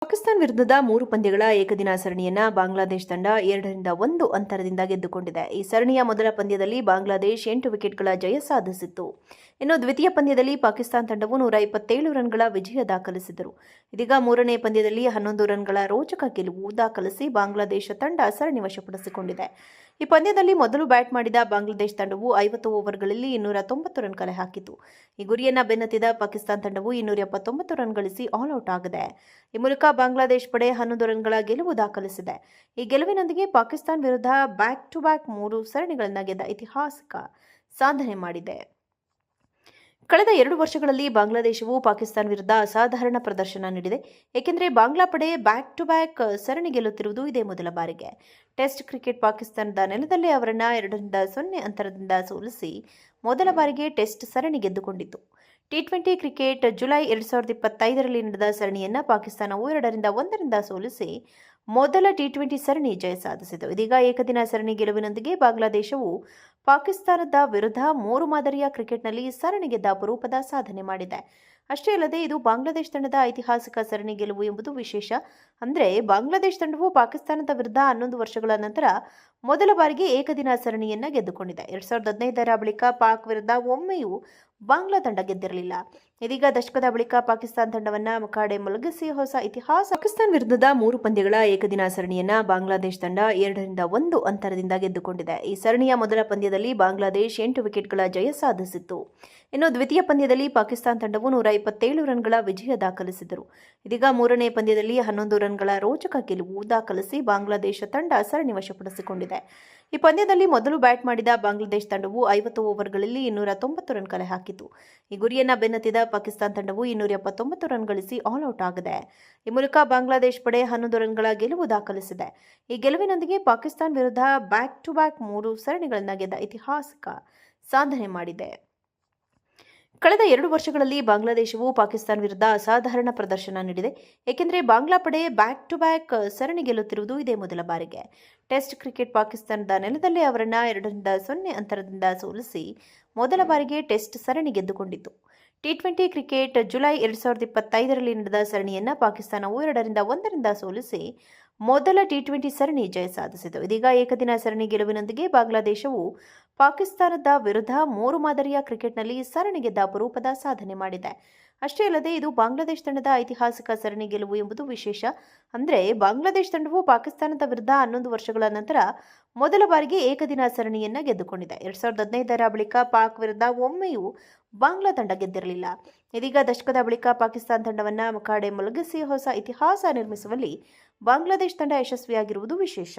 ಪಾಕಿಸ್ತಾನ ವಿರುದ್ಧದ 3 ಪಂದ್ಯಗಳ ಏಕದಿನ ಸರಣಿಯನ್ನ ಬಾಂಗ್ಲಾದೇಶ ತಂಡ 2-1 ಅಂತರದಿಂದ ಗೆದ್ದುಕೊಂಡಿದೆ. ಈ ಸರಣಿಯ ಮೊದಲ ಪಂದ್ಯದಲ್ಲಿ ಬಾಂಗ್ಲಾದೇಶ 8 ವಿಕೆಟ್ಗಳ ಜಯ ಸಾಧಿಸಿತ್ತು. ಇನ್ನು ದ್ವಿತೀಯ ಪಂದ್ಯದಲ್ಲಿ ಪಾಕಿಸ್ತಾನ ತಂಡವು 127 ರನ್ಗಳ ವಿಜಯ ದಾಖಲಿಸಿದರು. ಇದೀಗ ಮೂರನೇ ಪಂದ್ಯದಲ್ಲಿ 11 ರನ್ಗಳ ರೋಚಕ ಗೆಲುವು ದಾಖಲಿಸಿ ಬಾಂಗ್ಲಾದೇಶ ತಂಡ ಸರಣಿ ವಶಪಡಿಸಿಕೊಂಡಿದೆ. ಈ ಪಂದ್ಯದಲ್ಲಿ ಮೊದಲು ಬ್ಯಾಟ್ ಮಾಡಿದ ಬಾಂಗ್ಲಾದೇಶ ತಂಡವು 50 ಓವರ್ಗಳಲ್ಲಿ 290 ರನ್ ಕಲೆ ಹಾಕಿತು. ಈ ಗುರಿಯನ್ನ ಬೆನ್ನತ್ತಿದ ಪಾಕಿಸ್ತಾನ ತಂಡವು 279 ರನ್ ಗಳಿಸಿ ಆಲ್ಔಟ್ ಆಗಿದೆ. ಈ ಮೂಲಕ ಬಾಂಗ್ಲಾದೇಶ ಪಡೆ 11 ರನ್ಗಳ ಗೆಲುವು ದಾಖಲಿಸಿದೆ. ಈ ಗೆಲುವಿನೊಂದಿಗೆ ಪಾಕಿಸ್ತಾನ ವಿರುದ್ಧ ಬ್ಯಾಕ್ ಟು ಬ್ಯಾಕ್ 3 ಸರಣಿಗಳನ್ನು ಗೆದ್ದ ಐತಿಹಾಸಿಕ ಸಾಧನೆ ಮಾಡಿದೆ. ಕಳೆದ 2 ವರ್ಷಗಳಲ್ಲಿ ಬಾಂಗ್ಲಾದೇಶವು ಪಾಕಿಸ್ತಾನ ವಿರುದ್ಧ ಅಸಾಧಾರಣ ಪ್ರದರ್ಶನ ನೀಡಿದೆ. ಏಕೆಂದರೆ ಬಾಂಗ್ಲಾ ಪಡೆ ಬ್ಯಾಕ್ ಟು ಬ್ಯಾಕ್ ಸರಣಿ ಗೆಲ್ಲುತ್ತಿರುವುದು ಇದೇ ಮೊದಲ ಬಾರಿಗೆ. ಟೆಸ್ಟ್ ಕ್ರಿಕೆಟ್ ಪಾಕಿಸ್ತಾನದ ನೆಲದಲ್ಲೇ ಅವರನ್ನು 2-0 ಅಂತರದಿಂದ ಸೋಲಿಸಿ ಮೊದಲ ಬಾರಿಗೆ ಟೆಸ್ಟ್ ಸರಣಿ ಗೆದ್ದುಕೊಂಡಿತು. ಟಿ20 ಕ್ರಿಕೆಟ್ ಜುಲೈ 2025ರಲ್ಲಿ ನಡೆದ ಸರಣಿಯನ್ನು ಪಾಕಿಸ್ತಾನವು 2-1 ಸೋಲಿಸಿ ಮೊದಲ ಟಿ20 ಸರಣಿ ಜಯ ಸಾಧಿಸಿತು. ಇದೀಗ ಏಕದಿನ ಸರಣಿ ಗೆಲುವಿನೊಂದಿಗೆ ಬಾಂಗ್ಲಾದೇಶವು ಪಾಕಿಸ್ತಾನದ ವಿರುದ್ಧ 3 ಮಾದರಿಯ ಕ್ರಿಕೆಟ್ನಲ್ಲಿ ಸರಣಿ ಗೆದ್ದ ಅಪರೂಪದ ಸಾಧನೆ ಮಾಡಿದೆ. ಅಷ್ಟೇ ಅಲ್ಲದೆ ಇದು ಬಾಂಗ್ಲಾದೇಶ ತಂಡದ ಐತಿಹಾಸಿಕ ಸರಣಿ ಗೆಲುವು ಎಂಬುದು ವಿಶೇಷ. ಅಂದರೆ ಬಾಂಗ್ಲಾದೇಶ ತಂಡವು ಪಾಕಿಸ್ತಾನದ ವಿರುದ್ಧ 11 ವರ್ಷಗಳ ನಂತರ ಮೊದಲ ಬಾರಿಗೆ ಏಕದಿನ ಸರಣಿಯನ್ನ ಗೆದ್ದುಕೊಂಡಿದೆ. 2015ರ ಬಳಿಕ ಪಾಕ್ ವಿರುದ್ಧ ಒಮ್ಮೆಯೂ ಬಾಂಗ್ಲಾ ತಂಡ ಗೆದ್ದಿರಲಿಲ್ಲ. ಇದೀಗ ದಶಕದ ಬಳಿಕ ಪಾಕಿಸ್ತಾನ ತಂಡವನ್ನ ಮುಖಾಡೆ ಮಲಗಿಸಿ ಹೊಸ ಇತಿಹಾಸ. ಪಾಕಿಸ್ತಾನ ವಿರುದ್ಧದ 3 ಪಂದ್ಯಗಳ ಏಕದಿನ ಸರಣಿಯನ್ನ ಬಾಂಗ್ಲಾದೇಶ ತಂಡ 2-1 ಅಂತರದಿಂದ ಗೆದ್ದುಕೊಂಡಿದೆ. ಈ ಸರಣಿಯ ಮೊದಲ ಪಂದ್ಯದಲ್ಲಿ ಬಾಂಗ್ಲಾದೇಶ 8 ವಿಕೆಟ್ಗಳ ಜಯ ಸಾಧಿಸಿತ್ತು. ಇನ್ನು ದ್ವಿತೀಯ ಪಂದ್ಯದಲ್ಲಿ ಪಾಕಿಸ್ತಾನ ತಂಡವು 127 ರನ್ಗಳ ವಿಜಯ ದಾಖಲಿಸಿದರು. ಇದೀಗ ಮೂರನೇ ಪಂದ್ಯದಲ್ಲಿ 11 ರನ್ಗಳ ರೋಚಕ ಗೆಲುವು ದಾಖಲಿಸಿ ಬಾಂಗ್ಲಾದೇಶ ತಂಡ ಸರಣಿ ವಶಪಡಿಸಿಕೊಂಡಿದೆ. ಈ ಪಂದ್ಯದಲ್ಲಿ ಮೊದಲು ಬ್ಯಾಟ್ ಮಾಡಿದ ಬಾಂಗ್ಲಾದೇಶ ತಂಡವು 50 ಓವರ್ಗಳಲ್ಲಿ 290 ರನ್ ಕಲೆ ಹಾಕಿತು. ಈ ಗುರಿಯನ್ನ ಬೆನ್ನತ್ತಿದ ಪಾಕಿಸ್ತಾನ ತಂಡವು 279 ರನ್ ಗಳಿಸಿ ಆಲ್ಔಟ್ ಆಗಿದೆ. ಈ ಮೂಲಕ ಬಾಂಗ್ಲಾದೇಶ ಪಡೆ 11 ರನ್ಗಳ ಗೆಲುವು ದಾಖಲಿಸಿದೆ. ಈ ಗೆಲುವಿನೊಂದಿಗೆ ಪಾಕಿಸ್ತಾನ ವಿರುದ್ಧ ಬ್ಯಾಕ್ ಟು ಬ್ಯಾಕ್ 3 ಸರಣಿಗಳನ್ನು ಗೆದ್ದ ಐತಿಹಾಸಿಕ ಸಾಧನೆ ಮಾಡಿದೆ. ಕಳೆದ 2 ವರ್ಷಗಳಲ್ಲಿ ಬಾಂಗ್ಲಾದೇಶವು ಪಾಕಿಸ್ತಾನ ವಿರುದ್ಧ ಅಸಾಧಾರಣ ಪ್ರದರ್ಶನ ನೀಡಿದೆ. ಏಕೆಂದರೆ ಬಾಂಗ್ಲಾ ಪಡೆ ಬ್ಯಾಕ್ ಟು ಬ್ಯಾಕ್ ಸರಣಿ ಗೆಲ್ಲುತ್ತಿರುವುದು ಇದೇ ಮೊದಲ ಬಾರಿಗೆ. ಟೆಸ್ಟ್ ಕ್ರಿಕೆಟ್ ಪಾಕಿಸ್ತಾನದ ನೆಲದಲ್ಲೇ ಅವರನ್ನು 2-0 ಅಂತರದಿಂದ ಸೋಲಿಸಿ ಮೊದಲ ಬಾರಿಗೆ ಟೆಸ್ಟ್ ಸರಣಿ ಗೆದ್ದುಕೊಂಡಿತು. ಟಿ20 ಕ್ರಿಕೆಟ್ ಜುಲೈ 2025ರಲ್ಲಿ ನಡೆದ ಸರಣಿಯನ್ನು ಪಾಕಿಸ್ತಾನವು 2-1 ಸೋಲಿಸಿ ಮೊದಲ ಟಿ20 ಸರಣಿ ಜಯ ಸಾಧಿಸಿತು. ಇದೀಗ ಏಕದಿನ ಸರಣಿ ಗೆಲುವಿನೊಂದಿಗೆ ಬಾಂಗ್ಲಾದೇಶವು ಪಾಕಿಸ್ತಾನದ ವಿರುದ್ಧ 3 ಮಾದರಿಯ ಕ್ರಿಕೆಟ್ನಲ್ಲಿ ಸರಣಿ ಗೆದ್ದ ಅಪರೂಪದ ಸಾಧನೆ ಮಾಡಿದೆ. ಅಷ್ಟೇ ಅಲ್ಲದೆ ಇದು ಬಾಂಗ್ಲಾದೇಶ ತಂಡದ ಐತಿಹಾಸಿಕ ಸರಣಿ ಗೆಲುವು ಎಂಬುದು ವಿಶೇಷ. ಅಂದರೆ ಬಾಂಗ್ಲಾದೇಶ ತಂಡವು ಪಾಕಿಸ್ತಾನದ ವಿರುದ್ಧ 11 ವರ್ಷಗಳ ನಂತರ ಮೊದಲ ಬಾರಿಗೆ ಏಕದಿನ ಸರಣಿಯನ್ನ ಗೆದ್ದುಕೊಂಡಿದೆ. 2015ರ ಬಳಿಕ ಪಾಕ್ ವಿರುದ್ಧ ಒಮ್ಮೆಯೂ ಬಾಂಗ್ಲಾ ತಂಡ ಗೆದ್ದಿರಲಿಲ್ಲ. ಇದೀಗ ದಶಕದ ಬಳಿಕ ಪಾಕಿಸ್ತಾನ ತಂಡವನ್ನ ಮುಖಾಡೆ ಮಲಗಿಸಿ ಹೊಸ ಇತಿಹಾಸ ನಿರ್ಮಿಸುವಲ್ಲಿ ಬಾಂಗ್ಲಾದೇಶ ತಂಡ ಯಶಸ್ವಿಯಾಗಿರುವುದು ವಿಶೇಷ.